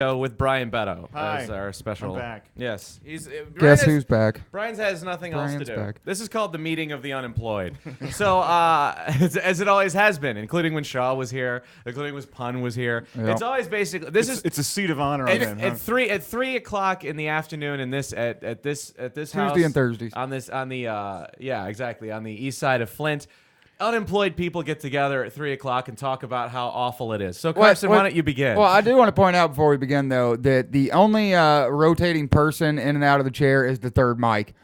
With Brian Beto Hi. as our special. I'm back. Yes, he's. Guess who's back? Brian has nothing else to Brian's do. back. This is called the meeting of the unemployed. So, as it always has been, including when Shaw was here, including when Pun was here. Yep. It's always basically It's a seat of honor on him. at 3 o'clock in the afternoon in this at this house Tuesday and Thursdays. on the exactly on the east side of Flint. Unemployed people get together at 3 o'clock and talk about how awful it is. So, Carson, why don't you begin? Well, I do want to point out before we begin, though, that the only rotating person in and out of the chair is the third mic.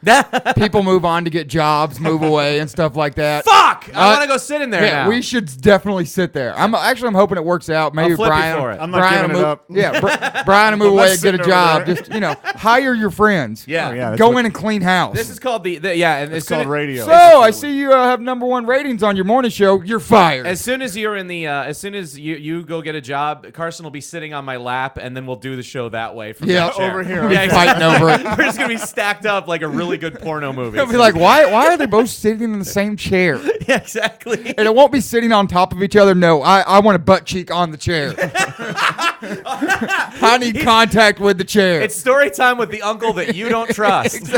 People move on to get jobs, move away, and stuff like that. Fuck! I want to go sit in there now. We should definitely sit there. I'm hoping it works out. Maybe I'll flip Brian. you for it. I'm not Brian giving will it move, up. Yeah, Brian will move away and get a sitting over job. there. Just hire your friends. Yeah. Oh, yeah, that's Go what- in and clean house. This is called and It's called radio. So I see you have #1 ratings on your morning show. You're fired. As soon as you're in the, as soon as you go get a job, Carson will be sitting on my lap, and then we'll do the show that way from that chair. over here. Yeah, Fighting over it. We're just gonna be stacked up like a really good porno movie. It'll be like, why are they both sitting in the same chair? yeah, exactly. And it won't be sitting on top of each other. No, I want a butt cheek on the chair. I need contact with the chair. It's story time with the uncle that you don't trust.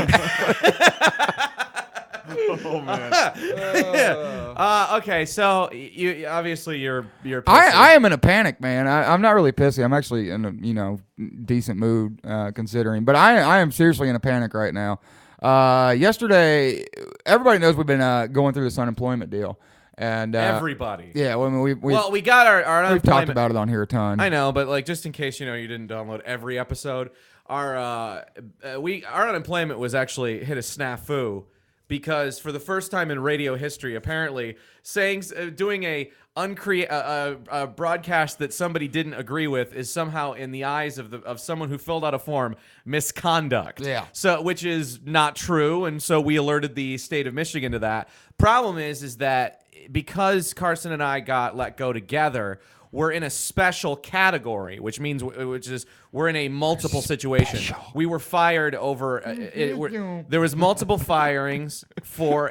Oh man. Okay, so you obviously you're pissy. I am in a panic, man. I'm not really pissy. I'm actually in a decent mood considering, but I am seriously in a panic right now. Yesterday, everybody knows we've been going through this unemployment deal, and everybody. yeah, well, I mean, we got our we've unemployment. talked about it on here a ton. I know, but like just in case you didn't download every episode, our unemployment was actually hit a snafu. Because for the first time in radio history, apparently, doing a broadcast that somebody didn't agree with is somehow, in the eyes of someone who filled out a form, misconduct. Yeah. So, which is not true, and so we alerted the state of Michigan to that. Problem is that because Carson and I got let go together, we're in a special category, which is we're in a multiple situation. We were fired over. There was multiple firings for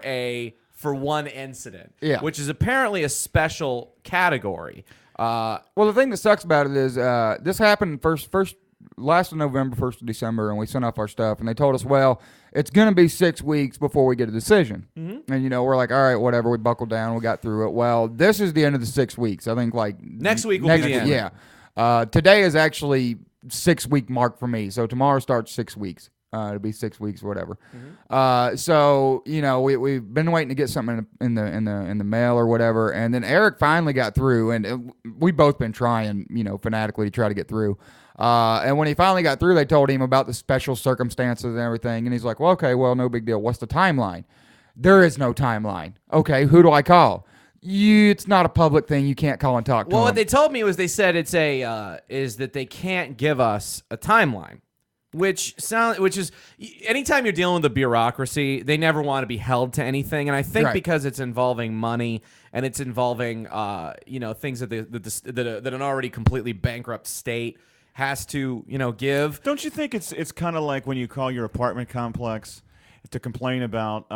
one incident, which is apparently a special category. Well, the thing that sucks about it is this happened last of November, 1st of December, and we sent off our stuff, and they told us, well, it's going to be 6 weeks before we get a decision. Mm-hmm. And, we're like, all right, whatever. We buckled down. We got through it. Well, this is the end of the 6 weeks. I think, next week will be the end. Yeah. Today is actually 6-week mark for me, so tomorrow starts 6 weeks. It'll be 6 weeks or whatever. Mm-hmm. So we've been waiting to get something in the mail or whatever, and then Eric finally got through, and we've both been trying fanatically to try to get through. And when he finally got through, they told him about the special circumstances and everything, and he's like, well, okay, well, no big deal. What's the timeline? There is no timeline. Okay, who do I call? It's not a public thing. You can't call and talk to Well, him. what they told me was they said is that they can't give us a timeline. Which is anytime you're dealing with the bureaucracy, they never want to be held to anything, and I think because it's involving money and it's involving things that an already completely bankrupt state has to give. Don't you think it's kind of like when you call your apartment complex to complain about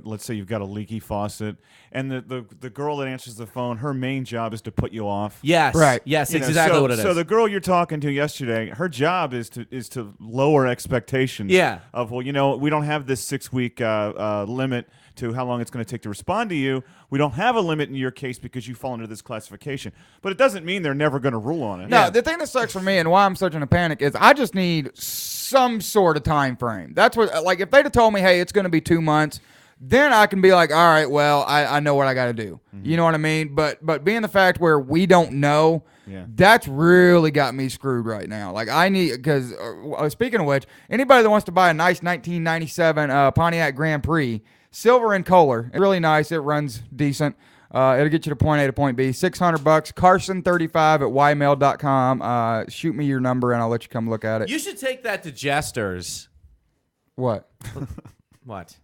let's say you've got a leaky faucet, and the girl that answers the phone, her main job is to put you off. Yes, right. Yes, exactly what it is. So the girl you're talking to yesterday, her job is to lower expectations. Yeah. Of we don't have this 6-week limit to how long it's going to take to respond to you. We don't have a limit in your case because you fall under this classification. But it doesn't mean they're never going to rule on it. No, the thing that sucks for me and why I'm such in a panic is I just need some sort of time frame. That's what, if they'd have told me, hey, it's going to be 2 months, then I can be like, all right, well, I know what I got to do. Mm-hmm. You know what I mean? But being the fact where we don't know, that's really got me screwed right now. I need, because speaking of which, anybody that wants to buy a nice 1997 Pontiac Grand Prix, silver and color, it's really nice. It runs decent. It'll get you to point A to point B. $600. Carson35 at ymail.com. Shoot me your number and I'll let you come look at it. You should take that to Jesters. What? What?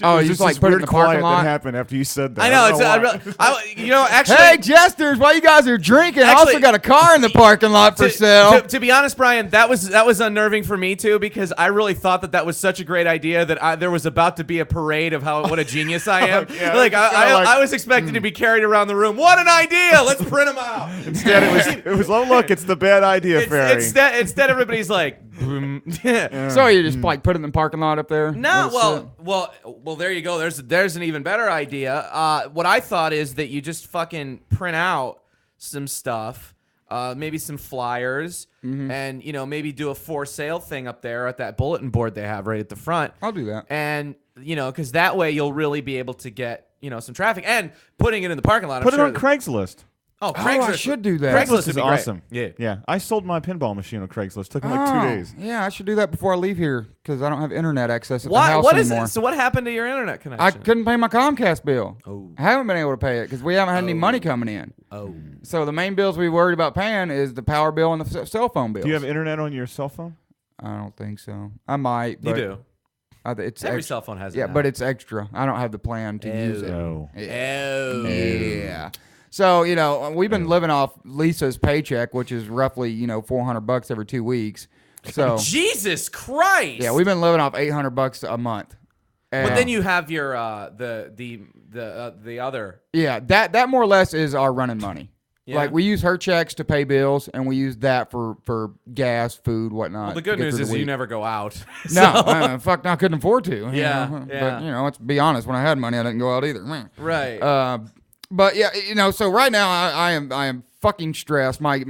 Oh, There's you just like this put it in weird the parking quiet lot? that happened after you said that. I know. don't why. Actually. Hey, jesters! While you guys are drinking, I also Actually, got a car in the parking lot for sale. To be honest, Brian, that was unnerving for me too, because I really thought that was such a great idea that there was about to be a parade of what a genius I am. Yeah, like it's kinda like- I was expecting to be carried around the room. What an idea! Let's print them out. Instead, it was. Oh, look, it's the bad idea fairy. Instead, everybody's like, boom. So you just like put it in the parking lot up there? No, Let it sit? well. There you go. There's an even better idea. What I thought is that you just fucking print out some stuff, maybe some flyers, and maybe do a for sale thing up there at that bulletin board they have right at the front. I'll do that. And because that way you'll really be able to get some traffic, and putting it in the parking lot. Put I'm it sure on Craigslist. Oh, I Craigslist should do that. Craigslist Craigslist would is be great. awesome. Yeah. Yeah. I sold my pinball machine on Craigslist. Took me like 2 days. Yeah, I should do that before I leave here because I don't have internet access at the Why? house What is anymore. it? So what happened to your internet connection? I couldn't pay my Comcast bill. Oh. I haven't been able to pay it because we haven't had any money coming in. Oh. So the main bills we worried about paying is the power bill and the cell phone bills. Do you have internet on your cell phone? I don't think so. I might. You But do. It's Every extra. cell phone has it. Yeah, now. but it's extra. I don't have the plan to use it. No. Oh. Yeah. So, we've been living off Lisa's paycheck, which is roughly, $400 every 2 weeks. So, Jesus Christ. yeah, we've been living off $800 a month. But then you have your the other. Yeah, that more or less is our running money. Yeah. Like we use her checks to pay bills, and we use that for gas, food, whatnot. Well, the to good get news through is the you week. never go out. No, fuck, I couldn't afford to. Yeah, But let's be honest. When I had money, I didn't go out either. Right. But yeah, so right now I am fucking stressed. My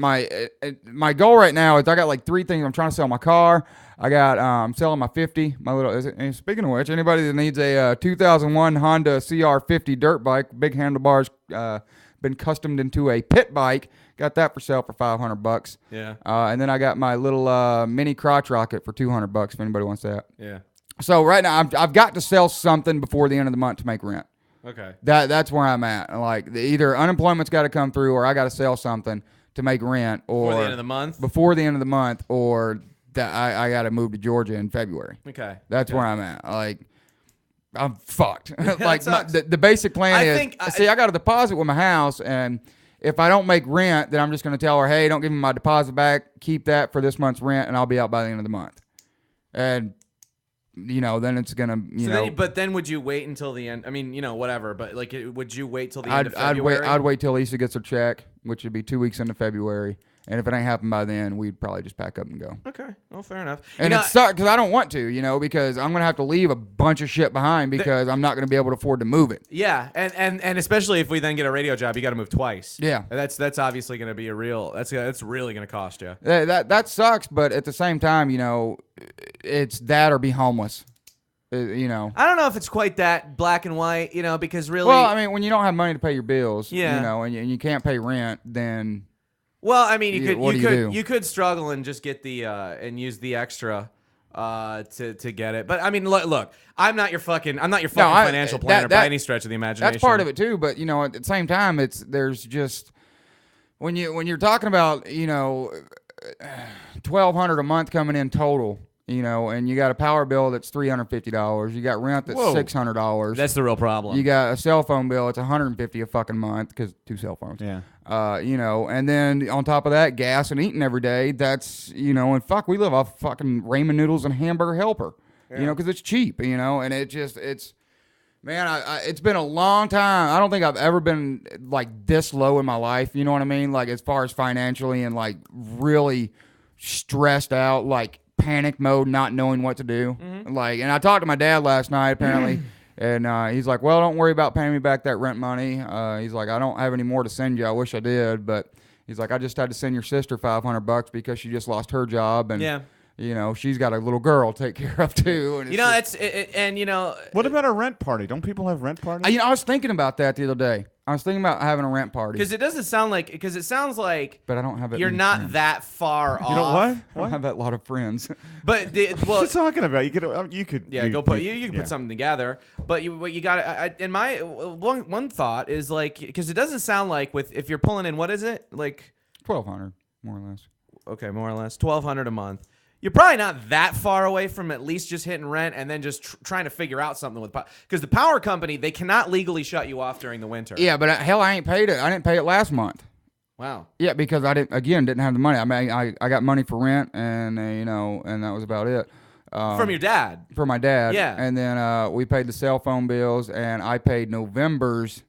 goal right now is I got like 3 things. I'm trying to sell my car. I got I'm selling my 50. My little. And speaking of which, anybody that needs a 2001 Honda CR50 dirt bike, big handlebars, been customed into a pit bike. Got that for sale for $500. Yeah. And then I got my little mini crotch rocket for $200 if anybody wants that. Yeah. So right now I've got to sell something before the end of the month to make rent. Okay. That's where I'm at. Like either unemployment's got to come through, or I got to sell something to make rent, or Before the end of the month. before the end of the month, or that I got to move to Georgia in February. Okay. That's where I'm at. Like I'm fucked. Like sucks. the basic plan I is think I got a deposit with my house, and if I don't make rent, then I'm just going to tell her, hey, don't give me my deposit back. Keep that for this month's rent, and I'll be out by the end of the month. And then it's gonna, but then would you wait until the end? I mean, whatever. But like, would you wait till the end of February? I'd wait till Lisa gets her check, which would be 2 weeks into February. And if it ain't happened by then, we'd probably just pack up and go. Okay. Well, fair enough. And it sucks because I don't want to, because I'm gonna have to leave a bunch of shit behind because I'm not gonna be able to afford to move it. Yeah, and especially if we then get a radio job, you got to move twice. Yeah. That's obviously going to be that's really going to cost you. That sucks, but at the same time, it's that or be homeless. I don't know if it's quite that black and white, because really. Well, I mean, when you don't have money to pay your bills, Yeah. and you can't pay rent, then. Well, I mean, do? you could struggle and just get the and use the extra to get it. But I mean, look, I'm not your fucking financial planner by any stretch of the imagination. That's part of it too, but at the same time, there's just when you're talking about $1,200 a month coming in total. And you got a power bill that's $350. You got rent that's $600. That's the real problem. You got a cell phone bill. It's $150 a fucking month because 2 cell phones. Yeah. And then on top of that, gas and eating every day. That's and fuck, we live off fucking ramen noodles and hamburger helper. Because it's cheap. And it's man, it's been a long time. I don't think I've ever been like this low in my life. You know what I mean? Like as far as financially and like really stressed out, like. Panic mode, not knowing what to do. Like, and I talked to my dad last night apparently, and he's like, "Well, don't worry about paying me back that rent money." He's like, "I don't have any more to send you. I wish I did, but." He's like, I just had to send your sister $500 because she just lost her job, and she's got a little girl to take care of too. And What about a rent party? Don't people have rent parties? I was thinking about that the other day. I was thinking about having a rent party because it sounds like, but I don't have it. You're not that far off. You know what? I don't have that lot of friends. But what are you talking about? You could. Yeah, you can put something together. But what you got? In my one thought is like, because it doesn't sound like if you're pulling in, what is it like? 1,200 more or less. Okay, more or less $1,200 a month. you're probably not that far away from at least just hitting rent and then just trying to figure out something with because the power company, they cannot legally shut you off during the winter. Yeah, but hell, I ain't paid it. I didn't pay it last month. Wow. Yeah, because I didn't have the money. I mean, I got money for rent, and and that was about it. From your dad. For my dad. Yeah. And then we paid the cell phone bills, and I paid November's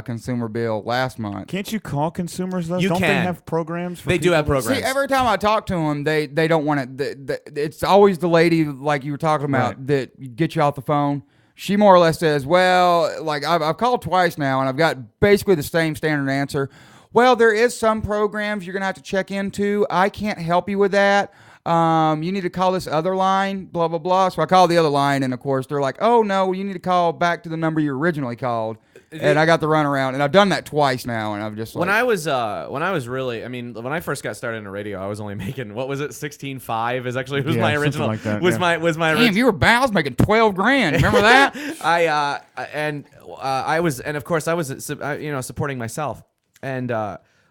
consumer bill last month. Can't you call consumers though? You Don't can. they have programs? For They do have people? programs. See, every time I talk to them, they don't want it. It's always the lady like you were talking about that gets you off the phone. She more or less says, well, like I've called twice now, and I've got basically the same standard answer. Well, there is some programs you're going to have to check into. I can't help you with that. You need to call this other line, blah, blah, blah. So I call the other line, and, of course, they're like, oh, no, you need to call back to the number you originally called. And I got the runaround, and I've done that twice now, and I'm just like... When I was really, I mean, when I first got started in the radio, I was only making, what was it, 16.5 is actually, was my original, like that, was my Damn, you were I was making $12,000. Remember that? I was, and of course, I was, supporting myself. And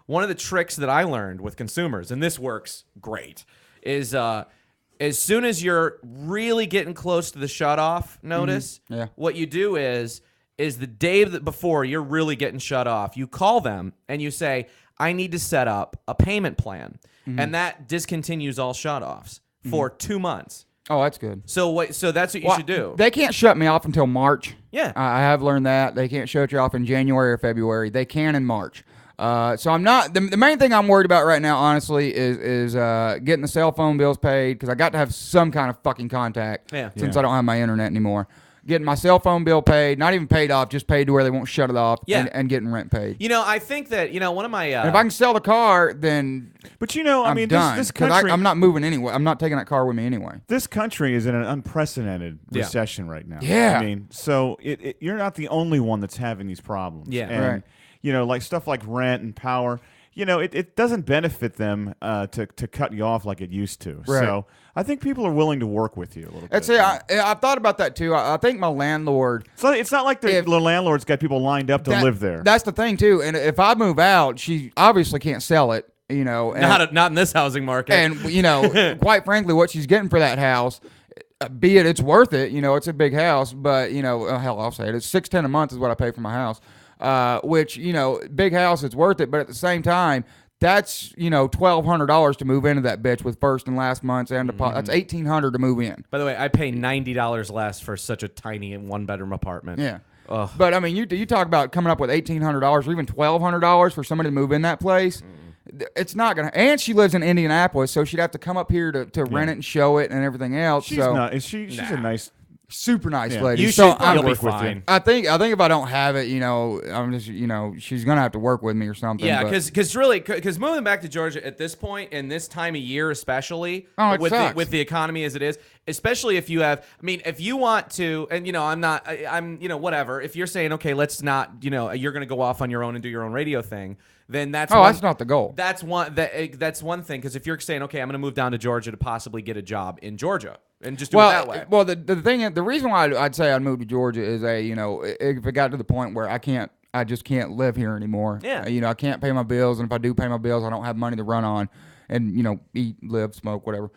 one of the tricks that I learned with consumers, and this works great, is as soon as you're really getting close to the shut-off notice, what you do is the day before you're really getting shut off, you call them and you say, I need to set up a payment plan. And that discontinues all shut-offs for 2 months. Oh, that's good. So that's what you should do. They can't shut me off until March. Yeah. I have learned that. They can't shut you off in January or February. They can in March. So I'm not, the main thing I'm worried about right now, honestly, is getting the cell phone bills paid, because I got to have some kind of fucking contact since I don't have my internet anymore. Getting my cell phone bill paid, not even paid off, just paid to where they won't shut it off, and getting rent paid. I think that, one of my... and if I can sell the car, then but I mean, done, this country... I'm not moving anyway. I'm not taking that car with me anyway. This country is in an unprecedented recession right now. Yeah. I mean, so you're not the only one that's having these problems. Yeah. And, like stuff like rent and power, it doesn't benefit them to cut you off like it used to. Right. So I think people are willing to work with you a little bit. I've thought about that too. I think my landlord... So it's not like the landlord's got people lined up to live there. That's the thing too. And if I move out, she obviously can't sell it. And, not in this housing market. And quite frankly, what she's getting for that house, be it's worth it. It's a big house, but hell, I'll say it. It's $610 a month is what I pay for my house. Which big house, it's worth it. But at the same time, that's $1,200 to move into that bitch with first and last months and that's $1,800 to move in. By the way, I pay $90 less for such a tiny 1-bedroom apartment. Yeah. Ugh. But I mean, you talk about coming up with $1,800 or even $1,200 for somebody to move in that place. It's not gonna. And she lives in Indianapolis, so she'd have to come up here to rent it and show it and everything else. She's not. She's a nice. Super nice lady. You'll be fine. I think if I don't have it, I'm just, she's gonna have to work with me or something. Yeah, because moving back to Georgia at this point in this time of year, especially with the economy as it is, especially if you have, I mean, if you want to, and I'm whatever. If you're saying, okay, let's not, you're gonna go off on your own and do your own radio thing, then that's not the goal. That's one thing. Because if you're saying, okay, I'm gonna move down to Georgia to possibly get a job in Georgia. And just do it that way. Well, the reason why I'd say I'd move to Georgia is if it got to the point where I just can't live here anymore. Yeah. I can't pay my bills, and if I do pay my bills, I don't have money to run on, and eat, live, smoke, whatever.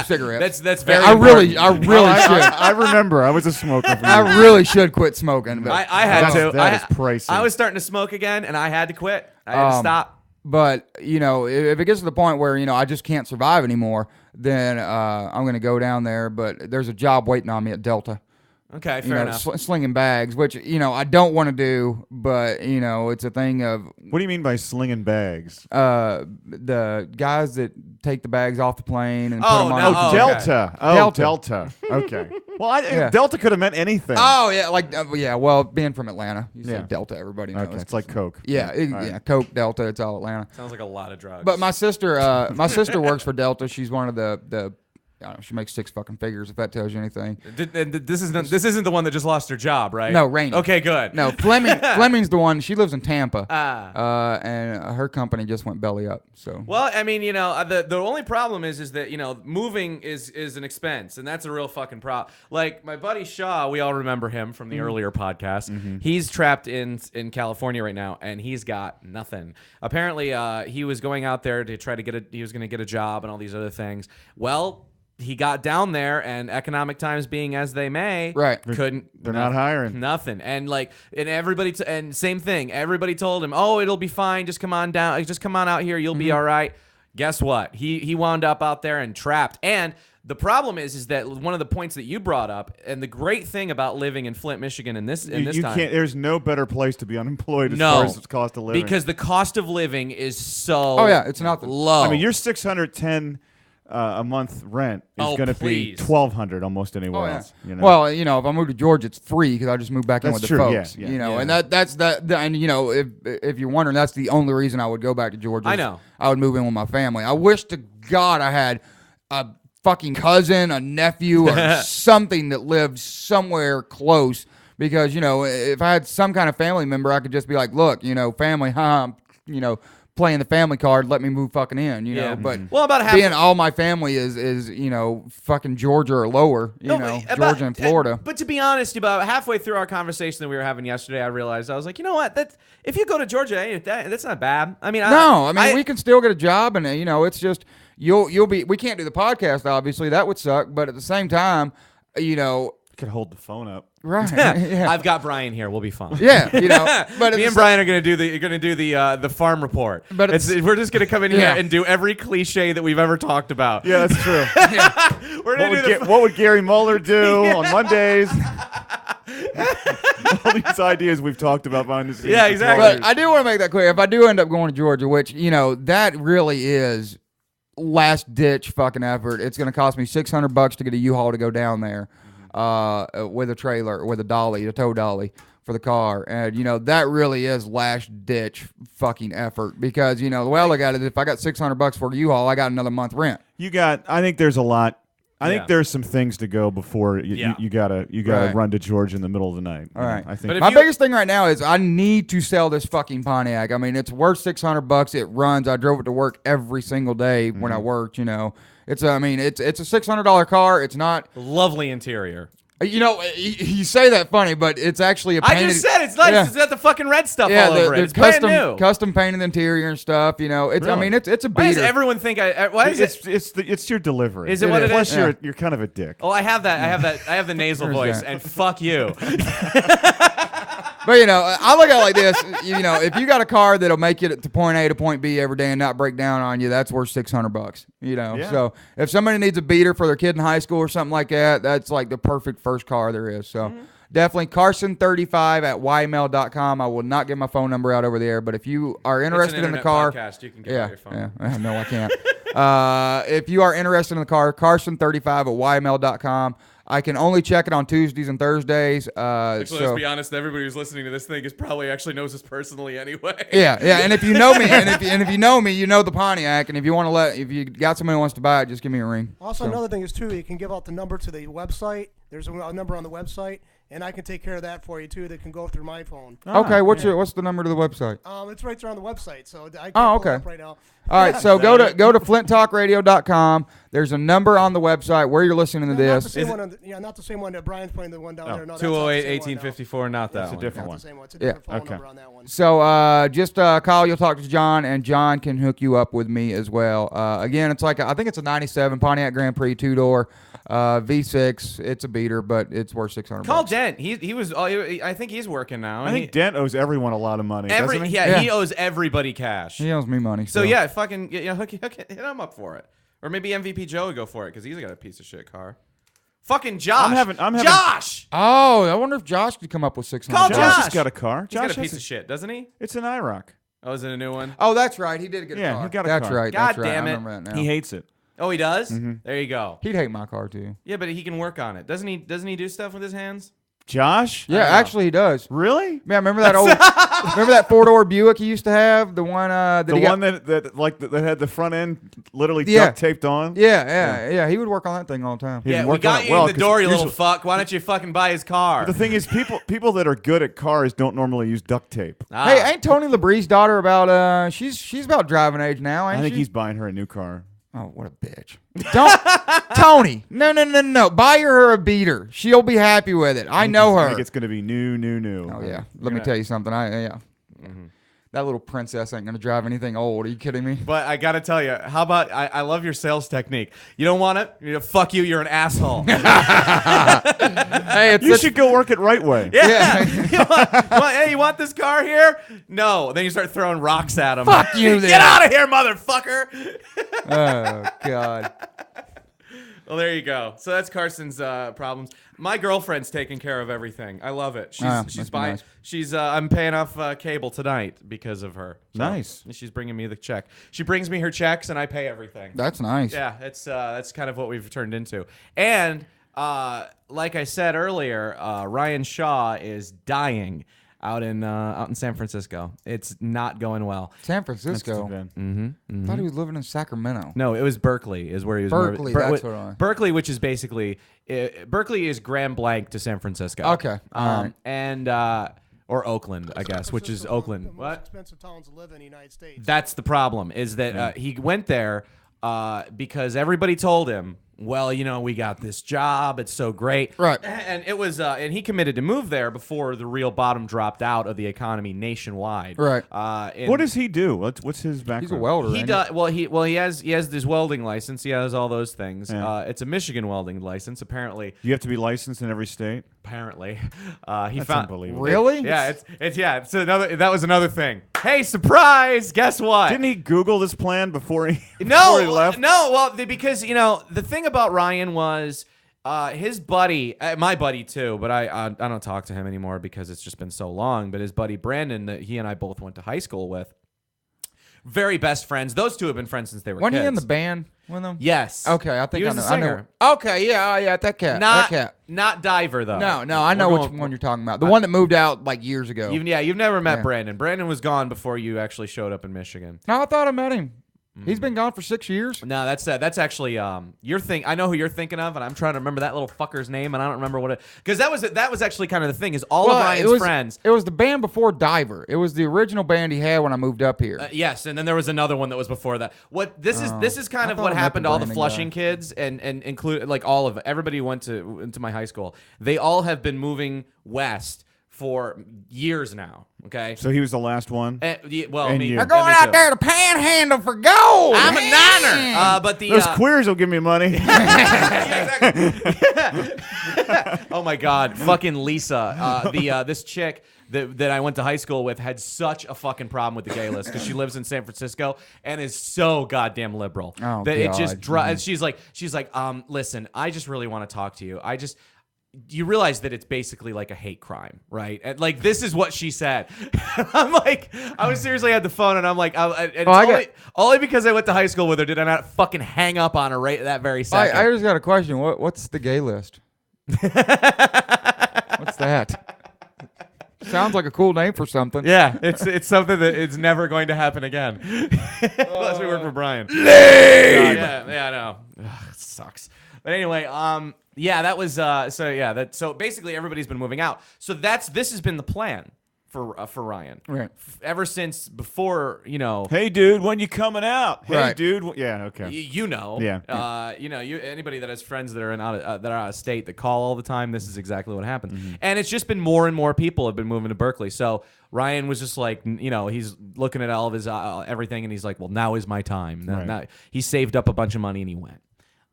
Cigarettes. That's very. I really should. I remember I was a smoker. I really should quit smoking. But I had to. That is pricey. I was starting to smoke again, and I had to quit. I had to stop. But, if it gets to the point where, I just can't survive anymore, then I'm going to go down there. But there's a job waiting on me at Delta. Okay, fair enough. Slinging bags, which, I don't want to do, but, it's a thing of... What do you mean by slinging bags? The guys that take the bags off the plane and put them on... Delta. Okay. Oh, Delta. Okay. Well, Delta could have meant anything. Oh, yeah, well, being from Atlanta, you say Delta, everybody knows. Okay, it's like Coke. Yeah, Coke, Delta, it's all Atlanta. Sounds like a lot of drugs. But my sister works for Delta. She's one of the I don't know, she makes 6 fucking figures, if that tells you anything. This isn't the one that just lost her job, right? No, Rainey. Okay, good. No, Fleming's the one. She lives in Tampa, Ah. and her company just went belly up. So Well, I mean, the only problem is that moving is an expense, and that's a real fucking problem. Like my buddy Shaw, we all remember him from the earlier podcast. He's trapped in California right now, and he's got nothing. Apparently, he was going out there to try to he was going to get a job and all these other things. Well, he got down there, and economic times being as they may, Right. They're not hiring. Nothing. And everybody, and same thing. Everybody told him, "Oh, it'll be fine. Just come on down. Just come on out here. You'll be all right." Guess what? He wound up out there and trapped. And the problem is that one of the points that you brought up, and the great thing about living in Flint, Michigan, in this time, There's no better place to be unemployed as far as its cost of living. because the cost of living is so it's nothing. low. I mean, your $610 a month rent is going to be $1,200 almost anywhere else. You know? Well, if I move to Georgia, it's free because I just moved back in That's with true, the folks. yeah. And that's and if you're wondering, that's the only reason I would go back to Georgia. I know. I would move in with my family. I wish to God I had a fucking cousin, a nephew, or something that lived somewhere close. Because if I had some kind of family member, I could just be like, look, family, playing the family card, let me move fucking in, Yeah. But Well, about half- being all my family is fucking Georgia or lower, Georgia and Florida. But to be honest, about halfway through our conversation that we were having yesterday, I realized, I was like, you know what? If you go to Georgia, that's not bad. I mean, we can still get a job, and it's just you'll be. We can't do the podcast, obviously. That would suck. But at the same time, could hold the phone up. right? Yeah. I've got Brian here. We'll be fine. Yeah, but Me and Brian are gonna do the farm report. But we're just gonna come in here Yeah. and do every cliche that we've ever talked about. Yeah, that's true. We're gonna What would Gary Mueller do on Mondays? All these ideas we've talked about behind the scenes. Yeah, for exactly. 12 But I do want to make that clear. If I do end up going to Georgia, which that really is last ditch fucking effort. It's going to cost me $600 to get a U-Haul to go down there, with a trailer, with a dolly, a tow dolly for the car, and that really is last ditch fucking effort because the way I look at it, if I got $600 for a U-Haul, I got another month rent. I think there's a lot. I Yeah. think there's some things to go before you gotta Right. run to Georgia in the middle of the night. All right. I think. But if My you- biggest thing right now is I need to sell this fucking Pontiac. I mean, it's worth $600. It runs. I drove it to work every single day when I worked. It's a $600 car. It's not. Lovely interior. You say that funny, but it's actually a painted. I just said it's nice. Yeah. It's got the fucking red stuff Yeah, all over it. It's brand new. custom painted interior and stuff. It's. I Really? mean, it's a Why does beater. everyone think why is it? It's your delivery. Is it what it Plus, is? you're kind of a dick. Oh, I have that. I have the nasal Where's voice, that? and fuck you. But I look at it like this. If you got a car that'll make it to point A to point B every day and not break down on you, that's worth $600. Yeah. So if somebody needs a beater for their kid in high school or something like that, that's like the perfect first car there is. So definitely Carson35 at ymail.com. I will not give my phone number out over there, but if you are interested in the car, podcast. You can give out your phone. yeah, no, I can't. If you are interested in the car, Carson35 at ymail.com. I can only check it on Tuesdays and Thursdays. Actually, let's be honest. Everybody who's listening to this thing probably actually knows us personally anyway. Yeah. And if you know me, and if you know me, you know the Pontiac. And if you got somebody who wants to buy it, just give me a ring. Also, another thing is too, you can give out the number to the website. There's a number on the website, and I can take care of that for you too. That can go through my phone. Okay, what's the number to the website? It's right there on the website, so I can't Oh, pull it okay. up right now. All right, so go to flinttalkradio.com. There's a number on the website where you're listening to Not the this. same one. Not the same one that Brian's putting the one down there. No, that's not the 208 same one, no. 1854. Not that That's a one. different Not one. the same one. It's a Yeah. different phone Okay. number on that one. So just call. You'll talk to John, and John can hook you up with me as well. Again, it's like I think it's a '97 Pontiac Grand Prix 2-door V6. It's a beater, but it's worth $600. Call Dent. He was. I think he's working now. I think Dent owes everyone a lot of money. doesn't he? Yeah, he Yeah. owes everybody cash. He owes me money. So yeah, fucking hit him up for it, or maybe MVP Joe would go for it because he's got a piece of shit car. Fucking Josh. I'm having- Josh. Oh, I wonder if Josh could come up with $600. Call Josh Josh. has got a car. He's Josh got a has piece of shit, doesn't he? It's an IROC. Oh, is it a new one? Oh, that's right. He did get a Yeah, car. he got a that's car. right. God That's right. damn I it. remember that now. He hates it. Oh, he does. There you go. He'd hate my car too. Yeah, but he can work on it, doesn't he? Doesn't he do stuff with his hands? Josh? Yeah, actually he does. Really? Man, remember that remember that 4-door Buick he used to have? The one that The he one got, that had the front end literally Yeah. duct taped on? Yeah. He would work on that thing all the time. He Yeah, didn't we work on got it you well, in the 'cause door, you little usually- fuck. Why don't you fucking buy his car? The thing is, people that are good at cars don't normally use duct tape. Hey, ain't Tony LaBrie's daughter about she's about driving age now, ain't I think she? he's buying her a new car. Oh, what a bitch. Don't Tony. No. Buy her a beater. She'll be happy with it. I know I her. think it's going to be new. Oh yeah. Let me tell you something. That little princess ain't gonna drive anything old. Are you kidding me? But I gotta tell you, how about I love your sales technique. You don't want it? Fuck you. You're an asshole. Hey, You should go work it right way. Yeah. Hey, you want this car here? No. Then you start throwing rocks at him. Fuck you then. Get out of here, motherfucker. Oh God. Well, there you go. So that's Carson's problems. My girlfriend's taking care of everything. I love it. She's must be buying. nice. She's I'm paying off cable tonight because of her. So Nice. She's bringing me the check. She brings me her checks and I pay everything. That's nice. Yeah, that's kind of what we've turned into. And like I said earlier, Ryan Shaw is dying out in San Francisco. It's not going well. San That's Francisco. too bad. I thought he was living in Sacramento. No, it was Berkeley is where he was. Berkeley, that's what I- Berkeley, which is basically Berkeley is Grand Blanc to San Francisco. Okay, all right. And or Oakland, I guess, which is The Oakland. most What? expensive towns to live in the United States. That's the problem. Is that he went there because everybody told him, well, we got this job. It's so great. Right. And it was, and he committed to move there before the real bottom dropped out of the economy nationwide. Right. What does he do? What's his background? He's a welder. He ain't does he has this welding license. He has all those things. Yeah. It's a Michigan welding license. Apparently, You have to be licensed in every state? he That's found. unbelievable. Really? Yeah, it's another. That was another thing. Hey, surprise! Guess what? Didn't he Google this plan before he No, before he left? no. Well, because the thing about Ryan was his buddy, my buddy too, but I don't talk to him anymore because it's just been so long. But his buddy Brandon, that he and I both went to high school with, very best friends. Those two have been friends since they were Wasn't kids. he in the band with them? Yes. Okay, I think He I was know. the I know. singer. Okay, yeah, that cat. Not that cat. not Diver though. No, I know We're which going- one you're talking about. The one that moved out like years ago. You've never met Yeah. Brandon. Brandon was gone before you actually showed up in Michigan. No, I thought I met him. He's been gone for 6 years. No, that's actually your thing. I know who you're thinking of, and I'm trying to remember that little fucker's name, and I don't remember what it because that was actually kind of the thing is all of Ryan's friends. It was the band before Diver. It was the original band he had when I moved up here. Yes, and then there was another one that was before that. This is kind I of thought what I met happened the to all the Brandon Flushing guy. kids and include like all of everybody who went into my high school. They all have been moving west for years now. Okay. So he was the last one? Well, And me, you. They're going me out too. there to panhandle for gold. I'm a Man. niner. But the Those queers will give me money. Yeah, exactly. Oh my God, fucking Lisa. This chick that I went to high school with had such a fucking problem with the gay list because she lives in San Francisco and is so goddamn liberal Oh, that it just God. drives. She's like, listen, I just really want to talk to you. You realize that it's basically like a hate crime, right? And like this is what she said. I'm like, I was seriously at the phone, and I'm like, only because I went to high school with her did I not fucking hang up on her right that very second. I just got a question. What's the gay list? What's that? Sounds like a cool name for something. Yeah, it's something that it's never going to happen again. Unless we work for Brian. Yeah, I know. Ugh, it sucks. But anyway, yeah, that was so basically everybody's been moving out. So this has been the plan for Ryan. Right. Ever since before, Hey, dude, when you coming out? Hey, Right. dude. Yeah, okay. Yeah. Anybody that has friends that are out of state that call all the time, this is exactly what happens. Mm-hmm. And it's just been more and more people have been moving to Berkeley. So Ryan was just like, he's looking at all of his everything, and he's like, well, now is my time. Now he saved up a bunch of money and he went.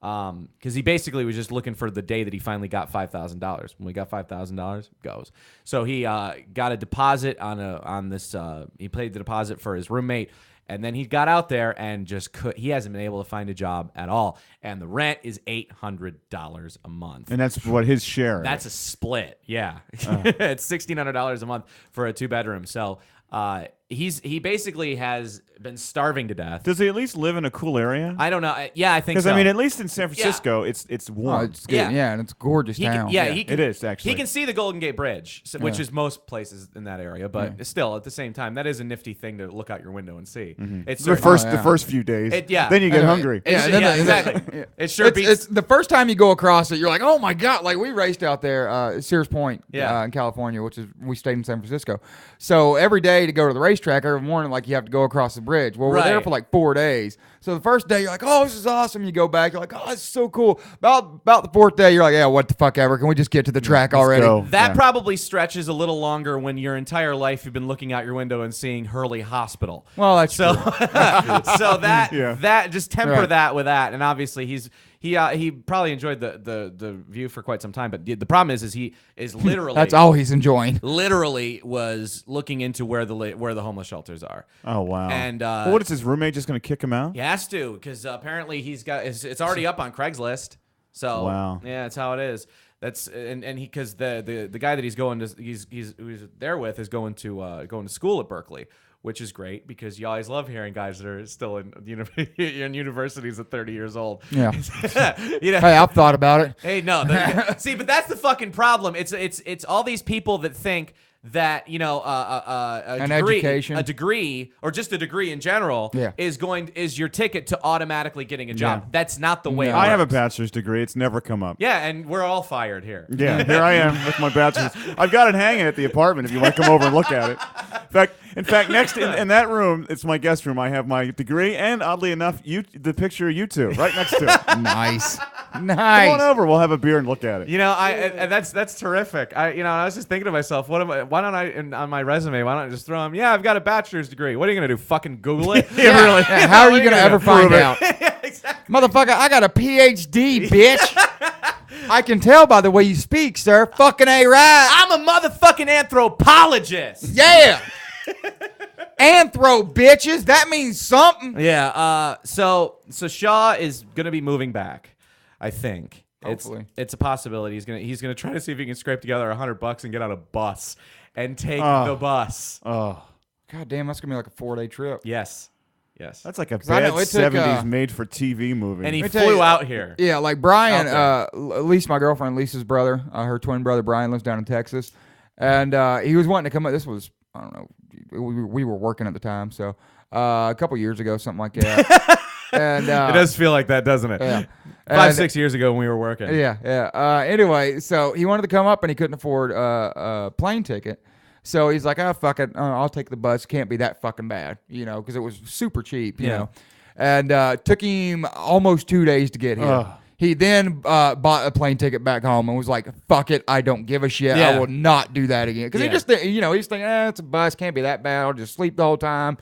Because he basically was just looking for the day that he finally got $5,000. When we got $5,000, goes. So he got a deposit on this. He paid the deposit for his roommate, and then he got out there and he hasn't been able to find a job at all. And the rent is $800 a month. And that's what his share. That's a split. Yeah, it's $1,600 a month for a 2-bedroom. So. he basically has been starving to death. Does he at least live in a cool area? I don't know. Yeah, I think Because so. I mean, at least in San Francisco, it's Oh, warm. it's good. Yeah. Yeah, and it's a gorgeous He town. can, he can, it is, actually. He can see the Golden Gate Bridge, which Yeah. is most places in that area. But still, at the same time, that is a nifty thing to look out your window and see. It's the certainly- first few days. yeah. Then you get Anyway, hungry. It's- Yeah, yeah, and then- exactly. It sure beats. It's the first time you go across it, you're like, oh my god! Like we raced out there, Sears Point, Yeah. in California, which is we stayed in San Francisco. So every day to go to the racetrack, every morning, like you have to go across the bridge. Well, we're there Right. for like 4 days. So the first day you're like, oh, this is awesome. You go back, you're like, oh, this is so cool. About the fourth day, you're like, yeah, what the fuck ever? Can we just get to the track Let's already? go. That Yeah. probably stretches a little longer when your entire life you've been looking out your window and seeing Hurley Hospital. Well, that's so so that Yeah. that just temper Right. that with that, and obviously he probably enjoyed the view for quite some time, but the problem is he is literally That's all he's enjoying. literally was looking into where the homeless shelters are. Oh wow. And well, what is his roommate just going to kick him out? he has to, because apparently it's already up on Craigslist. So Wow. yeah, that's how it is. That's and he, because the guy that he's there with is going to school at Berkeley, which is great because you always love hearing guys that are still in in universities at 30 years old. Yeah. You know. Hey, I've thought about it. Hey, no. See, but that's the fucking problem. It's all these people that think that An degree, education. a degree, or just a degree in general, Yeah. is your ticket to automatically getting a job. Yeah. That's not the way. No. It I have a works. bachelor's degree. It's never come up. Yeah, and we're all fired here. Yeah, here I am with my bachelor's. I've got it hanging at the apartment if you want to come over and look at it. In fact, next in that room, it's my guest room. I have my degree and, oddly enough, the picture of you two right next to it. Nice. Come Nice. on over. We'll have a beer and look at it. And that's terrific. I was just thinking to myself, why don't I on my resume? Why don't I just throw them? Yeah, I've got a bachelor's degree. What are you gonna do? Fucking Google it? Yeah, really. Yeah, how are you going to ever find Prove it. out? Yeah, exactly. Motherfucker, I got a PhD, bitch. I can tell by the way you speak, sir. Fucking A right. I'm a motherfucking anthropologist. Yeah. Anthro, bitches. That means something. Yeah. So Shaw is gonna be moving back. I think. Hopefully. It's a possibility. He's gonna try to see if he can scrape together $100 and get on a bus and take Oh. the bus. Oh, God damn, that's going to be like a 4-day trip. Yes. that's like a I bad know, it took, 70s made-for-TV movie. And he Let me tell flew you- out here. Yeah, like Brian, Out Lisa, my girlfriend, Lisa's brother, her twin brother, Brian, lives down in Texas. And he was wanting to come up. This was, I don't know, we were working at the time. So a couple years ago, something like that. And It does feel like that, doesn't it? Yeah. 5-6 years ago when we were working. Yeah. Anyway, so he wanted to come up and he couldn't afford a plane ticket. So he's like, oh, fuck it. I'll take the bus. Can't be that fucking bad, because it was super cheap, you Yeah. know. And took him almost 2 days to get here. Ugh. He then bought a plane ticket back home and was like, fuck it. I don't give a shit. Yeah. I will not do that again. Because Yeah. he just, he's thinking, it's a bus. Can't be that bad. I'll just sleep the whole time.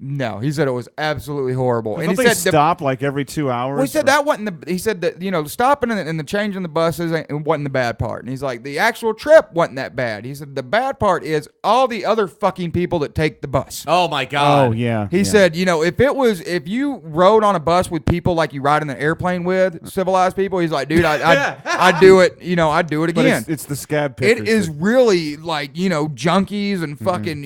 No, he said it was absolutely horrible. Don't And they he said stop like every 2 hours? well, he said that wasn't he said that, stopping and the changing the buses wasn't the bad part. And he's like, the actual trip wasn't that bad. He said, the bad part is all the other fucking people that take the bus. Oh my God. Oh, yeah. He yeah. said, if you rode on a bus with people like you ride in an airplane with, civilized people, he's like, dude, I'd do it, I'd do it But again. it's the scab pickers. It is that- really like, junkies and fucking,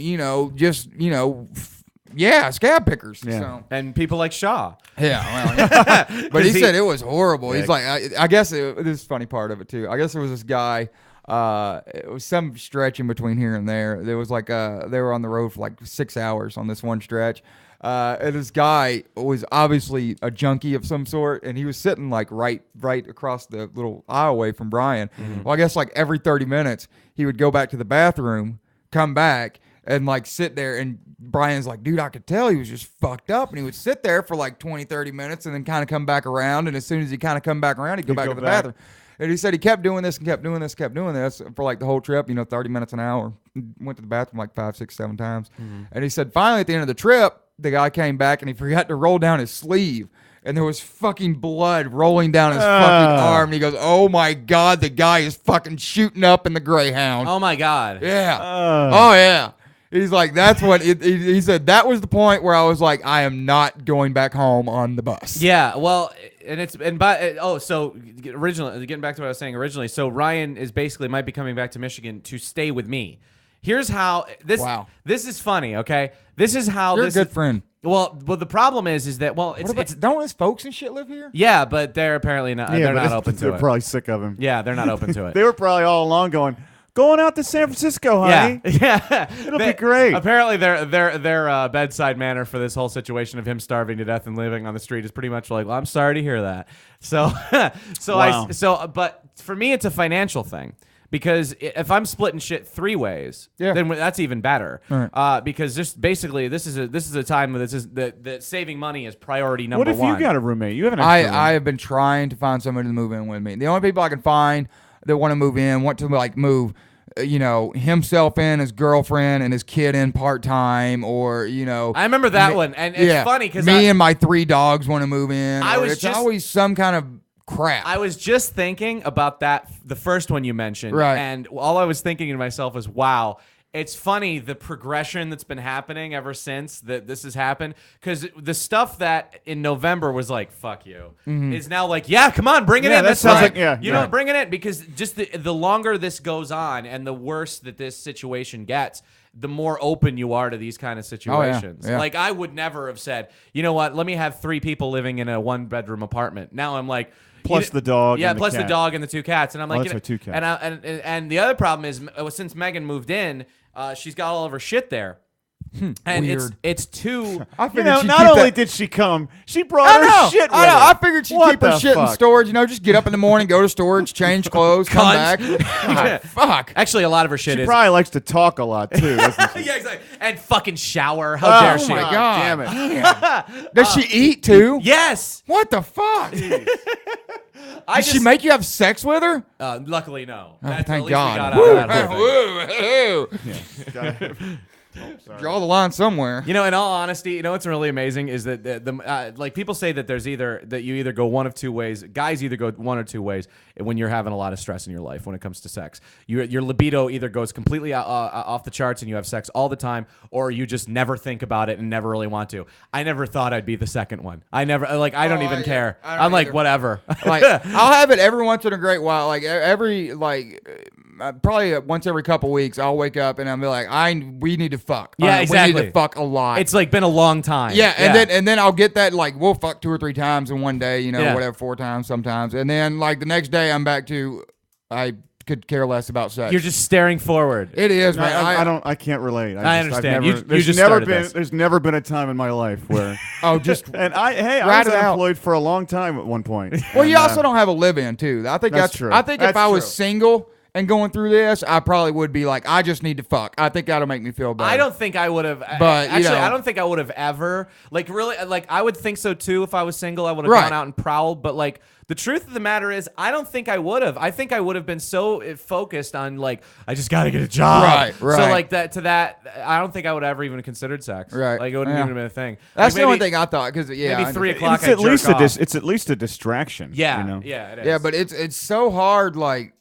yeah, scab pickers. Yeah. So. And people like Shaw. Yeah, well, yeah. But he he- said it was horrible. He's Yeah. like, I guess this is the funny part of it too. I guess there was this guy. It was some stretch in between here and there. There was like they were on the road for like 6 hours on this one stretch. And this guy was obviously a junkie of some sort, and he was sitting like right across the little aisleway from Brian. Well, I guess like every 30 minutes he would go back to the bathroom, come back, and like sit there, and Brian's like, dude, I could tell he was just fucked up, and he would sit there for like 20-30 minutes and then kind of come back around, and as soon as he kind of come back around, he'd go back go to the back. bathroom. And he said he kept doing this and kept doing this for like the whole trip, 30 minutes an hour. Went to the bathroom like 5, 6, 7 times. And he said finally at the end of the trip, the guy came back and he forgot to roll down his sleeve. And there was fucking blood rolling down his fucking arm. And he goes, oh my God, the guy is fucking shooting up in the Greyhound. Oh my God. Yeah. Oh yeah. He's like, that's what he said. That was the point where I was like, I am not going back home on the bus. Yeah, well, so originally, getting back to what I was saying originally, so Ryan is basically might be coming back to Michigan to stay with me. Here's how this. Wow. This is funny. Okay. This is how You're this a good is, friend. Well, the problem is that Don't his folks and shit live here? yeah, but they're apparently not. Yeah, they're but not open to they're it. probably sick of him. Yeah, they're not open to it. They were probably all along going out to San Francisco, honey. Yeah, It'll be great. Apparently, their bedside manner for this whole situation of him starving to death and living on the street is pretty much like, well, I'm sorry to hear that. So, Wow. but for me, it's a financial thing. Because if I'm splitting shit 3 ways, then that's even better. Right. Because just basically, this is a time that saving money is priority number What if one. you got a roommate? You have an extra I have been trying to find somebody to move in with me. The only people I can find that want to move in, want to like move, himself in, his girlfriend, and his kid in part time, or I remember that one, and it's funny because me and my 3 dogs want to move in. It's just always some kind of crap. I was just thinking about that, the first one you mentioned, Right. and all I was thinking to myself was, wow, it's funny the progression that's been happening ever since that this has happened, because the stuff that in November was like, fuck you, is now like, yeah, come on, bring it in. that That's sounds right. like- yeah, you yeah. know, bring it in, because just the longer this goes on and the worse that this situation gets, the more open you are to these kind of situations. Yeah. Like, I would never have said, you know what, let me have 3 people living in a 1-bedroom apartment. Now I'm like, Plus the dog Yeah, and the plus the cat. dog and the 2 cats. And I'm like, that's right, 2 cats. And the other problem is, since Megan moved in, she's got all of her shit there. And Weird. it's too. I You figured know, she'd not keep only that- did she come, she brought her shit with I know. her. I figured she'd What keep her the shit in fuck? storage. Just get up in the morning, go to storage, change clothes, come back. God, fuck. Actually, a lot of her shit She is. probably likes to talk a lot too, doesn't she? Yeah, exactly. And fucking shower. How dare she? my God. Damn it. Does she eat too? Yes. What the fuck? I Did she make you have sex with her? Luckily, no. Oh, At thank least God. We got out of that whole thing. Woo, Draw the line somewhere. You know, in all honesty, what's really amazing is that like people say that you either go one of 2 ways. Guys either go 1 or 2 ways when you're having a lot of stress in your life when it comes to sex. Your libido either goes completely off the charts and you have sex all the time, or you just never think about it and never really want to. I never thought I'd be the second one. I never I don't even care. I don't I'm like, either. whatever. Like I'll have it every once in a great while. Like probably once every couple weeks, I'll wake up and I'll be like, we need to fuck. Yeah, We exactly. need to fuck a lot. It's like been a long time. Yeah, and then I'll get that, like, we'll fuck 2 or 3 times in one day, Yeah. whatever, 4 times sometimes, and then like the next day I'm back to I could care less about sex. You're just staring forward. It is, man. I can't relate. I I've understand. never- You there's just never started been this. there's never been a time in my life where just and I Rat was it out. unemployed for a long time at one point. well, you And, also don't have a live-in too. I think That's true. I think if That's I was true. single and going through this, I probably would be like, I just need to fuck. I think that'll make me feel better. I don't think I would have. But, you actually, know. I don't think I would have ever. Like, really, like I would think so too if I was single. I would have Right. gone out and prowled. But like, the truth of the matter is, I don't think I would have. I think I would have been so focused on like, I just got to get a job. Right. So like I don't think I would have ever even considered sex. Right. Like it wouldn't Yeah. even been a thing. That's Like, the only maybe- thing I thought, because Maybe I 3 know. o'clock. it's at I least jerk off. it's at least a distraction. Yeah. You know? Yeah. It is. Yeah, but it's so hard, like,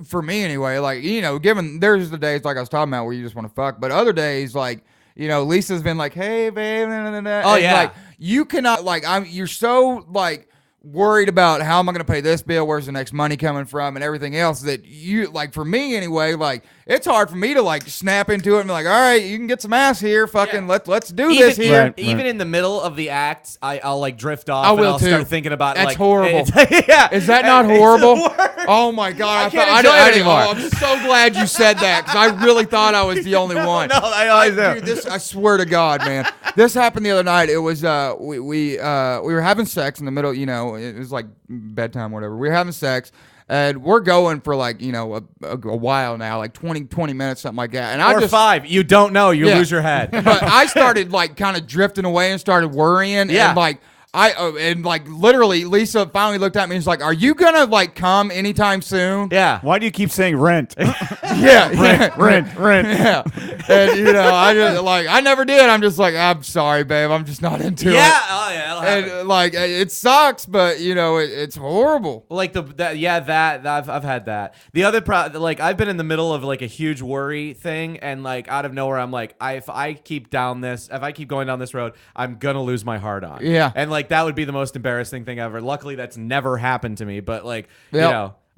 for me anyway, like, given there's the days like I was talking about where you just want to fuck, but other days, like, Lisa's been like, hey, babe, Oh, and, yeah. like, you cannot, like, you're so, like, worried about how am I going to pay this bill, where's the next money coming from, and everything else that you, like, for me anyway, like, it's hard for me to, like, snap into it and be like, all right, you can get some ass here, fucking, let's do this here. Right. Even in the middle of the act, I'll like drift off. I and will, I'll too. start thinking about That's like horrible. Yeah, Is that not It's the horrible? worst. Oh my God! I can't enjoy it anymore. Oh, I'm so glad you said that, because I really thought I was the only one. No, I always do. Dude, I swear to God, man, this happened the other night. It was we were having sex in the middle. It was like bedtime, whatever. We were having sex, and we're going for like a while now, like 20 minutes, something like that. And I Or just 5. You don't know. You Yeah. lose your head. but I started like kind of drifting away and started worrying. Yeah. And like and like literally Lisa finally looked at me and was like, are you gonna like come anytime soon? Yeah. Why do you keep saying rent? Yeah. rent. Yeah. And I just like, I never did. I'm just like, I'm sorry, babe. I'm just not into Yeah. it. Oh yeah. That'll happen. And like, it sucks, but it's horrible. Like I've had that. The other like I've been in the middle of like a huge worry thing, and like out of nowhere I'm like, if I keep going down this road, I'm gonna lose my heart on. Yeah. And like that would be the most embarrassing thing ever. Luckily that's never happened to me, but like Yep.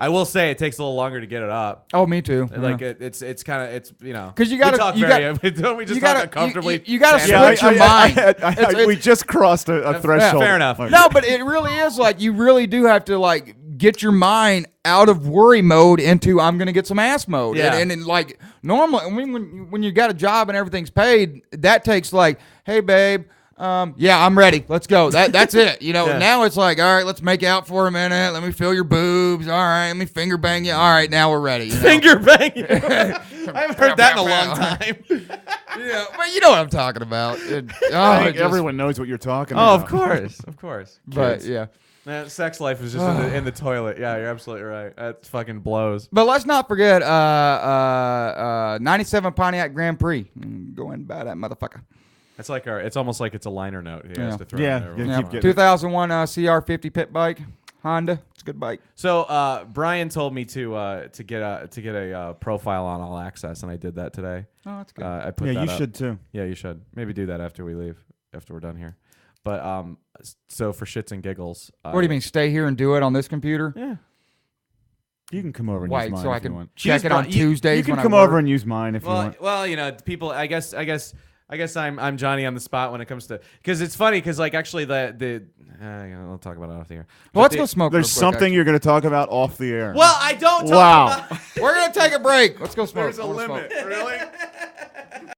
I will say it takes a little longer to get it up. Oh, me too. Like it's kind of you know 'Cause you gotta- we talk you very got- don't we just you talk gotta- uncomfortably. you gotta Fantastic. switch your mind. We It's- just crossed a threshold. fair enough. Like, No, but it really is like you really do have to like get your mind out of worry mode into I'm gonna get some ass mode. Yeah. And like normally when you got a job and everything's paid, that takes like, hey babe, yeah, I'm ready. Let's go. That's it. You know, Yeah. now it's like, all right, let's make out for a minute. Let me feel your boobs. All right, let me finger bang you. All right, now we're ready. You know? Finger bang. I haven't heard that in a long time. Yeah, but you know what I'm talking about. I think everyone knows what you're talking Oh, about. of course, of course. But Kids. yeah. Man, sex life is just in the toilet. Yeah, you're absolutely right. That fucking blows. But let's not forget 97 Pontiac Grand Prix. Go and buy that motherfucker. It's like it's almost like it's a liner note. He has Yeah. to throw Yeah, in there. yeah. Yeah, Keep getting 2001 CR50 pit bike, Honda. It's a good bike. So Brian told me to get a profile on All Access, and I did that today. Oh, that's good. I put Yeah, that you up. should too. Yeah, you should. Maybe do that after we leave, after we're done here. But so for shits and giggles. What do you mean? Stay here and do it on this computer? Yeah. You can come over and Why? use mine So I if you can want. check Use it on Bri- Tuesdays. You can when I come work? over and use mine if you want. Well, you know, people. I guess I'm Johnny on the spot when it comes to because it's funny because like actually I'll talk about it off the air. Well, let's But go smoke. There's real quick, something you're going to talk about off the air. Well, I don't. Talk Wow. about, actually. We're gonna take a break. Let's go smoke. There's a I wanna limit. smoke. Really?